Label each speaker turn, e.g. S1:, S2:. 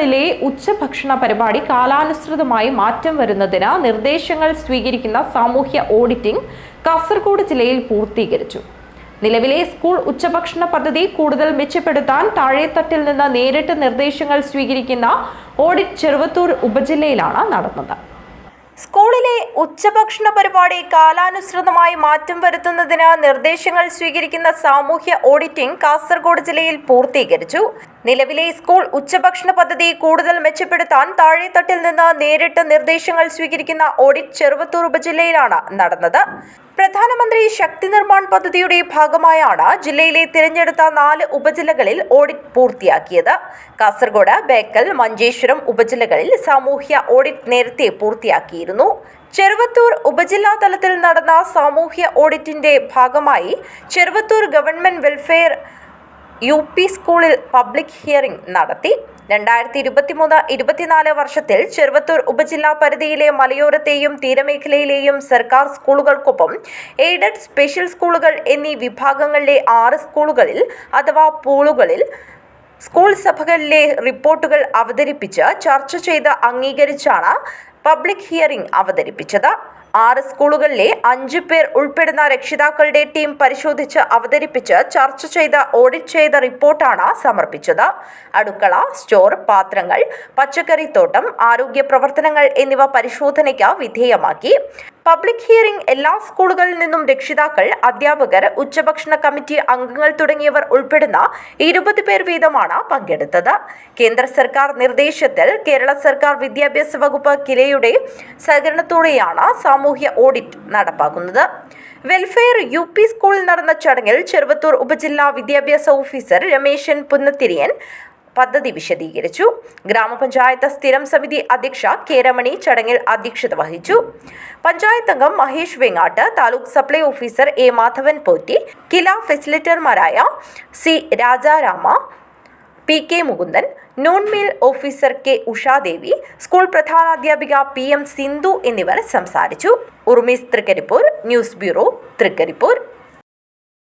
S1: സ്കൂളുകളിലെ ഉച്ചഭക്ഷണ പരിപാടി കാലാനുസൃതമായി മാറ്റം വരുന്നതിന് നിർദ്ദേശങ്ങൾ സ്വീകരിക്കുന്ന സാമൂഹ്യ ഓഡിറ്റിംഗ് കാസർഗോഡ് ജില്ലയിൽ പൂർത്തീകരിച്ചു. നിലവിലെ സ്കൂൾ ഉച്ചഭക്ഷണ പദ്ധതി കൂടുതൽ മെച്ചപ്പെടുത്താൻ താഴെത്തട്ടിൽ നിന്ന് നേരിട്ട് നിർദ്ദേശങ്ങൾ സ്വീകരിക്കുന്ന ഓഡിറ്റ് ചെറുവത്തൂർ ഉപജില്ലയിലാണ് നടന്നത്. സ്കൂളിലെ ഉച്ചഭക്ഷണ പരിപാടി കാലാനുസൃതമായി മാറ്റം വരുത്തുന്നതിന് നിർദ്ദേശങ്ങൾ സ്വീകരിക്കുന്ന സാമൂഹ്യ ഓഡിറ്റിംഗ് കാസർഗോഡ് ജില്ലയിൽ പൂർത്തീകരിച്ചു. നിലവിലെ സ്കൂൾ ഉച്ചഭക്ഷണ പദ്ധതി കൂടുതൽ മെച്ചപ്പെടുത്താൻ താഴെത്തട്ടിൽ നിന്ന് നേരിട്ട് നിർദ്ദേശങ്ങൾ സ്വീകരിക്കുന്ന ഓഡിറ്റ് ചെറുവത്തൂർ ഉപജില്ലയിലാണ് നടന്നത്. പ്രധാനമന്ത്രി ശക്തി നിർമ്മാൺ പദ്ധതിയുടെ ഭാഗമായാണ് ജില്ലയിലെ തിരഞ്ഞെടുത്ത 4 ഉപജില്ലകളിൽ ഓഡിറ്റ് പൂർത്തിയാക്കിയത്. കാസർഗോഡ്, ബേക്കൽ, മഞ്ചേശ്വരം ഉപജില്ലകളിൽ സാമൂഹ്യ ഓഡിറ്റ് നേരത്തെ പൂർത്തിയാക്കിയിരുന്നു. ചെറുവത്തൂർ ഉപജില്ലാ തലത്തിൽ നടന്ന സാമൂഹ്യ ഓഡിറ്റിന്റെ ഭാഗമായി ചെറുവത്തൂർ ഗവൺമെന്റ് വെൽഫെയർ UP സ്കൂളിൽ പബ്ലിക് ഹിയറിംഗ് നടത്തി. 2023-24 വർഷത്തിൽ ചെറുവത്തൂർ ഉപജില്ലാ പരിധിയിലെ മലയോരത്തെയും തീരമേഖലയിലെയും സർക്കാർ സ്കൂളുകൾക്കൊപ്പം എയ്ഡഡ്, സ്പെഷ്യൽ സ്കൂളുകൾ എന്നീ വിഭാഗങ്ങളിലെ 6 സ്കൂളുകളിൽ അഥവാ പൂളുകളിൽ സ്കൂൾ സഭകളിലെ റിപ്പോർട്ടുകൾ അവതരിപ്പിച്ച് ചർച്ച ചെയ്ത് അംഗീകരിച്ചാണ് പബ്ലിക് ഹിയറിംഗ് അവതരിപ്പിച്ചത്. 6 സ്കൂളുകളിലെ 5 പേർ ഉൾപ്പെടുന്ന രക്ഷിതാക്കളുടെ ടീം പരിശോധിച്ച് അവതരിപ്പിച്ച് ചർച്ച ചെയ്ത് ഓഡിറ്റ് ചെയ്ത റിപ്പോർട്ടാണ് സമർപ്പിച്ചത്. അടുക്കള, സ്റ്റോർ, പാത്രങ്ങൾ, പച്ചക്കറിത്തോട്ടം, ആരോഗ്യ പ്രവർത്തനങ്ങൾ എന്നിവ പരിശോധനയ്ക്ക് വിധേയമാക്കി. പബ്ലിക് ഹിയറിംഗ് എല്ലാ സ്കൂളുകളിൽ നിന്നും രക്ഷിതാക്കൾ, അധ്യാപകർ, ഉച്ചഭക്ഷണ കമ്മിറ്റി അംഗങ്ങൾ തുടങ്ങിയവർ ഉൾപ്പെടുന്ന 20 പേർ വീതമാണ് പങ്കെടുത്തത്. കേന്ദ്ര സർക്കാർ നിർദ്ദേശത്തിൽ കേരള സർക്കാർ വിദ്യാഭ്യാസ വകുപ്പ് കിലയുടെ സഹകരണത്തോടെയാണ് സാമൂഹ്യ ഓഡിറ്റ് നടപ്പാക്കുന്നത്. വെൽഫെയർ UP സ്കൂളിൽ നടന്ന ചടങ്ങിൽ ചെറുവത്തൂർ ഉപജില്ലാ വിദ്യാഭ്യാസ ഓഫീസർ രമേശൻ പുന്നത്തിരിയൻ പദ്ധതി വിശദീകരിച്ചു. ഗ്രാമപഞ്ചായത്ത് സ്ഥിരം സമിതി അധ്യക്ഷ K രമണി ചടങ്ങിൽ അധ്യക്ഷത വഹിച്ചു. പഞ്ചായത്ത് അംഗം Mahesh Vengatt, taluk supply officer A Madhavan Potti, Kila ഫെസിലിറ്റർമാരായ C Rajarama, PK Mukundan, noon meal officer K Ushadevi, school പ്രധാനാധ്യാപിക PM സിന്ധു എന്നിവർ സംസാരിച്ചു. ഉർമീസ് തൃക്കരിപ്പൂർ, ന്യൂസ് ബ്യൂറോ, തൃക്കരിപ്പൂർ.